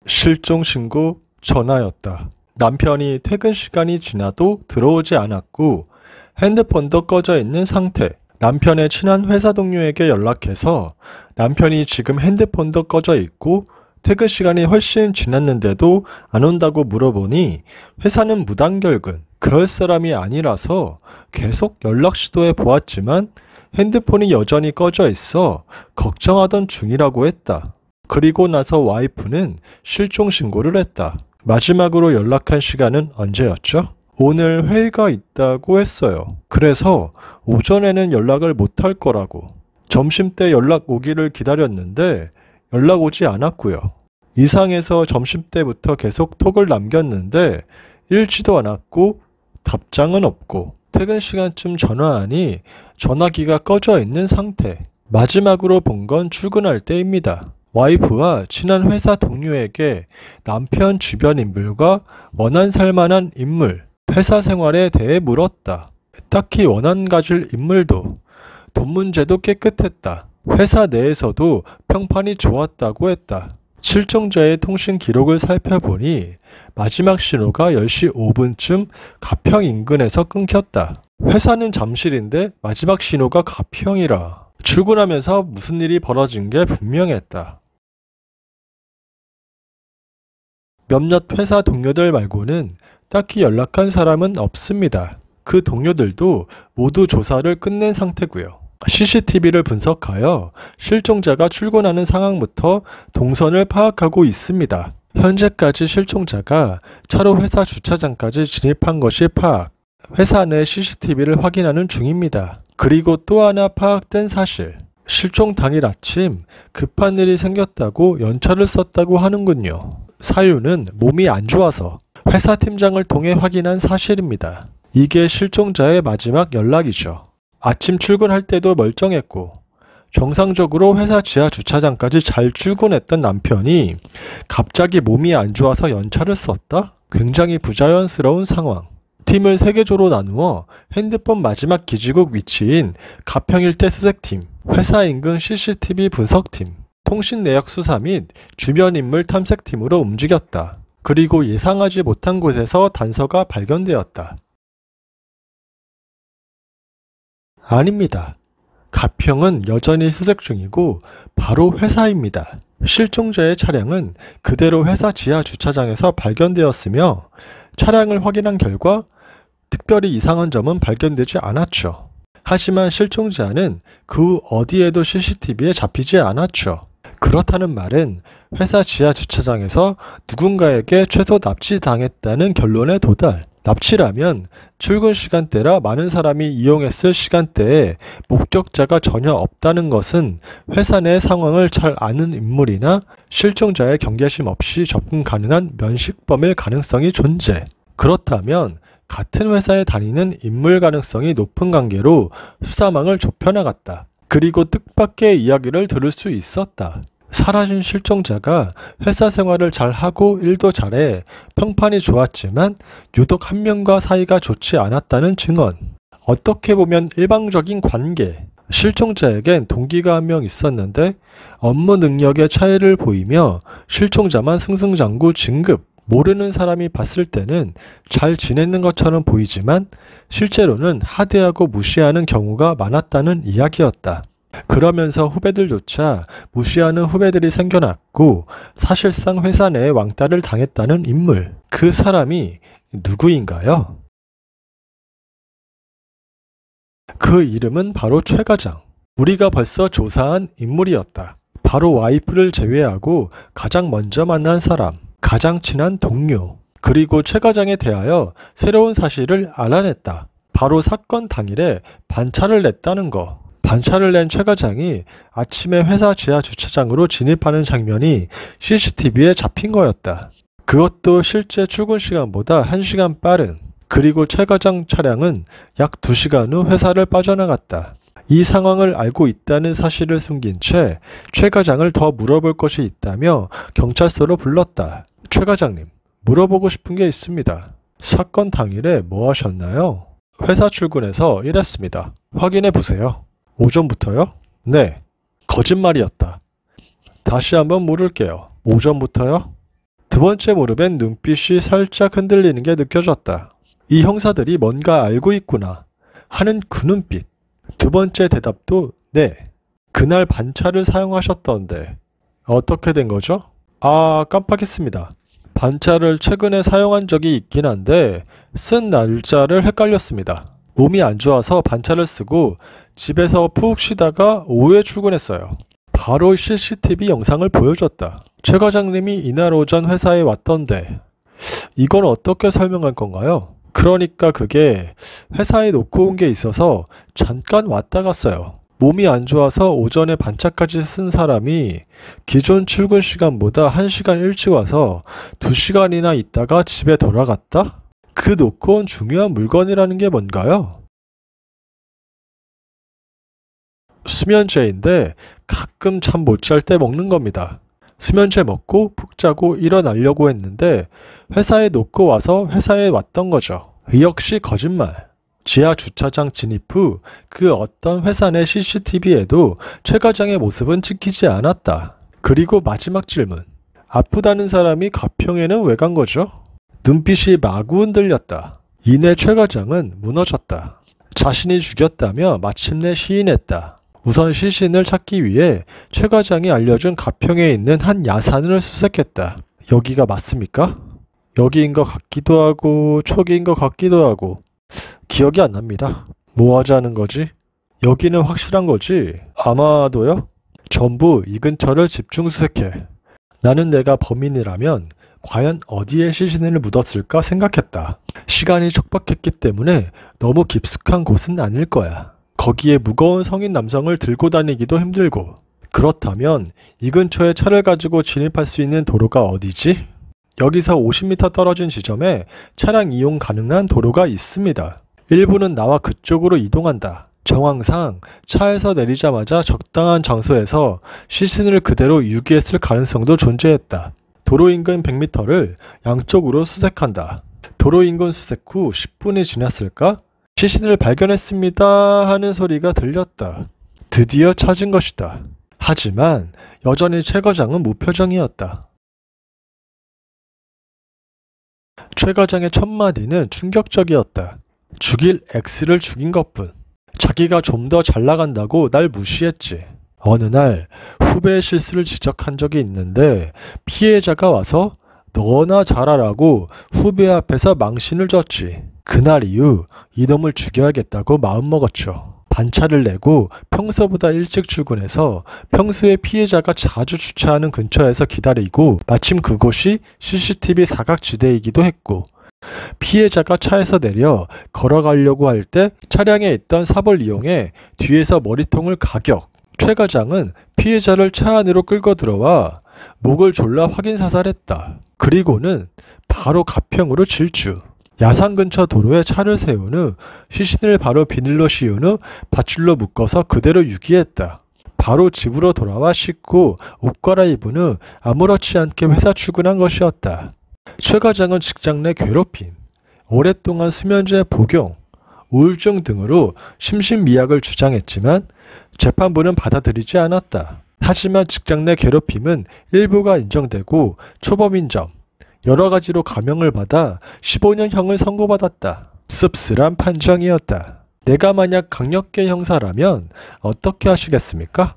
실종신고 전화였다. 남편이 퇴근 시간이 지나도 들어오지 않았고 핸드폰도 꺼져 있는 상태. 남편의 친한 회사 동료에게 연락해서 남편이 지금 핸드폰도 꺼져 있고 퇴근 시간이 훨씬 지났는데도 안 온다고 물어보니 회사는 무단결근, 그럴 사람이 아니라서 계속 연락 시도해 보았지만 핸드폰이 여전히 꺼져 있어 걱정하던 중이라고 했다. 그리고 나서 와이프는 실종신고를 했다. 마지막으로 연락한 시간은 언제였죠? 오늘 회의가 있다고 했어요. 그래서 오전에는 연락을 못할 거라고. 점심때 연락 오기를 기다렸는데 연락 오지 않았고요. 이상해서 점심때부터 계속 톡을 남겼는데 읽지도 않았고 답장은 없고 퇴근 시간쯤 전화하니 전화기가 꺼져 있는 상태. 마지막으로 본 건 출근할 때입니다. 와이프와 친한 회사 동료에게 남편 주변 인물과 원한 살만한 인물, 회사 생활에 대해 물었다. 딱히 원한 가질 인물도, 돈 문제도 깨끗했다. 회사 내에서도 평판이 좋았다고 했다. 실종자의 통신 기록을 살펴보니 마지막 신호가 10시 5분쯤 가평 인근에서 끊겼다. 회사는 잠실인데 마지막 신호가 가평이라. 출근하면서 무슨 일이 벌어진 게 분명했다. 몇몇 회사 동료들 말고는 딱히 연락한 사람은 없습니다. 그 동료들도 모두 조사를 끝낸 상태고요. CCTV를 분석하여 실종자가 출근하는 상황부터 동선을 파악하고 있습니다. 현재까지 실종자가 차로 회사 주차장까지 진입한 것이 파악. 회사 내 CCTV를 확인하는 중입니다. 그리고 또 하나 파악된 사실. 실종 당일 아침 급한 일이 생겼다고 연차를 썼다고 하는군요. 사유는 몸이 안 좋아서 회사 팀장을 통해 확인한 사실입니다. 이게 실종자의 마지막 연락이죠. 아침 출근할 때도 멀쩡했고 정상적으로 회사 지하 주차장까지 잘 출근했던 남편이 갑자기 몸이 안 좋아서 연차를 썼다? 굉장히 부자연스러운 상황. 팀을 3개조로 나누어 핸드폰 마지막 기지국 위치인 가평 일대 수색팀, 회사 인근 CCTV 분석팀, 통신 내역 수사 및 주변 인물 탐색팀으로 움직였다. 그리고 예상하지 못한 곳에서 단서가 발견되었다. 아닙니다. 가평은 여전히 수색 중이고 바로 회사입니다. 실종자의 차량은 그대로 회사 지하 주차장에서 발견되었으며 차량을 확인한 결과 특별히 이상한 점은 발견되지 않았죠. 하지만 실종자는 그 어디에도 CCTV에 잡히지 않았죠. 그렇다는 말은 회사 지하 주차장에서 누군가에게 최소 납치당했다는 결론에 도달. 납치라면 출근 시간대라 많은 사람이 이용했을 시간대에 목격자가 전혀 없다는 것은 회사 내 상황을 잘 아는 인물이나 실종자의 경계심 없이 접근 가능한 면식범일 가능성이 존재. 그렇다면 같은 회사에 다니는 인물 가능성이 높은 관계로 수사망을 좁혀나갔다. 그리고 뜻밖의 이야기를 들을 수 있었다. 사라진 실종자가 회사 생활을 잘하고 일도 잘해 평판이 좋았지만 유독 한 명과 사이가 좋지 않았다는 증언. 어떻게 보면 일방적인 관계. 실종자에겐 동기가 한 명 있었는데 업무 능력의 차이를 보이며 실종자만 승승장구 진급. 모르는 사람이 봤을 때는 잘 지내는 것처럼 보이지만 실제로는 하대하고 무시하는 경우가 많았다는 이야기였다. 그러면서 후배들조차 무시하는 후배들이 생겨났고 사실상 회사 내에 왕따를 당했다는 인물. 그 사람이 누구인가요? 그 이름은 바로 최 과장. 우리가 벌써 조사한 인물이었다. 바로 와이프를 제외하고 가장 먼저 만난 사람, 가장 친한 동료. 그리고 최 과장에 대하여 새로운 사실을 알아냈다. 바로 사건 당일에 반차를 냈다는 거. 반차를 낸 최 과장이 아침에 회사 지하 주차장으로 진입하는 장면이 CCTV에 잡힌 거였다. 그것도 실제 출근 시간보다 1시간 빠른. 그리고 최 과장 차량은 약 2시간 후 회사를 빠져나갔다. 이 상황을 알고 있다는 사실을 숨긴 채 최 과장을 더 물어볼 것이 있다며 경찰서로 불렀다. 최 과장님, 물어보고 싶은 게 있습니다. 사건 당일에 뭐 하셨나요? 회사 출근해서 일했습니다. 확인해 보세요. 오전부터요? 네. 거짓말이었다. 다시 한번 물을게요. 오전부터요? 두 번째 무릎엔 눈빛이 살짝 흔들리는 게 느껴졌다. 이 형사들이 뭔가 알고 있구나 하는 그 눈빛. 두 번째 대답도 네. 그날 반차를 사용하셨던데 어떻게 된 거죠? 아, 깜빡했습니다. 반차를 최근에 사용한 적이 있긴 한데 쓴 날짜를 헷갈렸습니다. 몸이 안 좋아서 반차를 쓰고 집에서 푹 쉬다가 오후에 출근했어요. 바로 CCTV 영상을 보여줬다. 최 과장님이 이날 오전 회사에 왔던데 이건 어떻게 설명할 건가요? 그러니까 그게 회사에 놓고 온 게 있어서 잠깐 왔다 갔어요. 몸이 안 좋아서 오전에 반차까지 쓴 사람이 기존 출근 시간보다 1시간 일찍 와서 2시간이나 있다가 집에 돌아갔다? 그 놓고 온 중요한 물건이라는 게 뭔가요? 수면제인데 가끔 잠 못 잘 때 먹는 겁니다. 수면제 먹고 푹 자고 일어나려고 했는데 회사에 놓고 와서 회사에 왔던 거죠. 역시 거짓말. 지하 주차장 진입 후 그 어떤 회사 내 CCTV에도 최 과장의 모습은 찍히지 않았다. 그리고 마지막 질문. 아프다는 사람이 가평에는 왜 간 거죠? 눈빛이 마구 흔들렸다. 이내 최 과장은 무너졌다. 자신이 죽였다며 마침내 시인했다. 우선 시신을 찾기 위해 최 과장이 알려준 가평에 있는 한 야산을 수색했다. 여기가 맞습니까? 여기인 것 같기도 하고 초기인 것 같기도 하고 기억이 안 납니다. 뭐 하자는 거지? 여기는 확실한 거지? 아마도요? 전부 이 근처를 집중 수색해. 나는 내가 범인이라면 과연 어디에 시신을 묻었을까 생각했다. 시간이 촉박했기 때문에 너무 깊숙한 곳은 아닐 거야. 거기에 무거운 성인 남성을 들고 다니기도 힘들고. 그렇다면 이 근처에 차를 가지고 진입할 수 있는 도로가 어디지? 여기서 50m 떨어진 지점에 차량 이용 가능한 도로가 있습니다. 일부는 나와 그쪽으로 이동한다. 정황상 차에서 내리자마자 적당한 장소에서 시신을 그대로 유기했을 가능성도 존재했다. 도로 인근 100m를 양쪽으로 수색한다. 도로 인근 수색 후 10분이 지났을까? 시신을 발견했습니다 하는 소리가 들렸다. 드디어 찾은 것이다. 하지만 여전히 최 과장은 무표정이었다. 최 과장의 첫 마디는 충격적이었다. 죽일 X를 죽인 것뿐. 자기가 좀 더 잘 나간다고 날 무시했지. 어느 날 후배의 실수를 지적한 적이 있는데 피해자가 와서 너나 잘하라고 후배 앞에서 망신을 줬지. 그날 이후 이놈을 죽여야겠다고 마음먹었죠. 반차를 내고 평소보다 일찍 출근해서 평소에 피해자가 자주 주차하는 근처에서 기다리고 마침 그곳이 CCTV 사각지대이기도 했고 피해자가 차에서 내려 걸어가려고 할 때 차량에 있던 삽을 이용해 뒤에서 머리통을 가격. 최 과장은 피해자를 차 안으로 끌고 들어와 목을 졸라 확인 사살했다. 그리고는 바로 가평으로 질주. 야산 근처 도로에 차를 세운 후 시신을 바로 비닐로 씌운 후 밧줄로 묶어서 그대로 유기했다. 바로 집으로 돌아와 씻고 옷 갈아입은 후 아무렇지 않게 회사 출근한 것이었다. 최 과장은 직장 내 괴롭힘, 오랫동안 수면제 복용, 우울증 등으로 심신미약을 주장했지만 재판부는 받아들이지 않았다. 하지만 직장 내 괴롭힘은 일부가 인정되고 초범인 점, 여러 가지로 감형을 받아 15년형을 선고받았다. 씁쓸한 판정이었다. 내가 만약 강력계 형사라면 어떻게 하시겠습니까?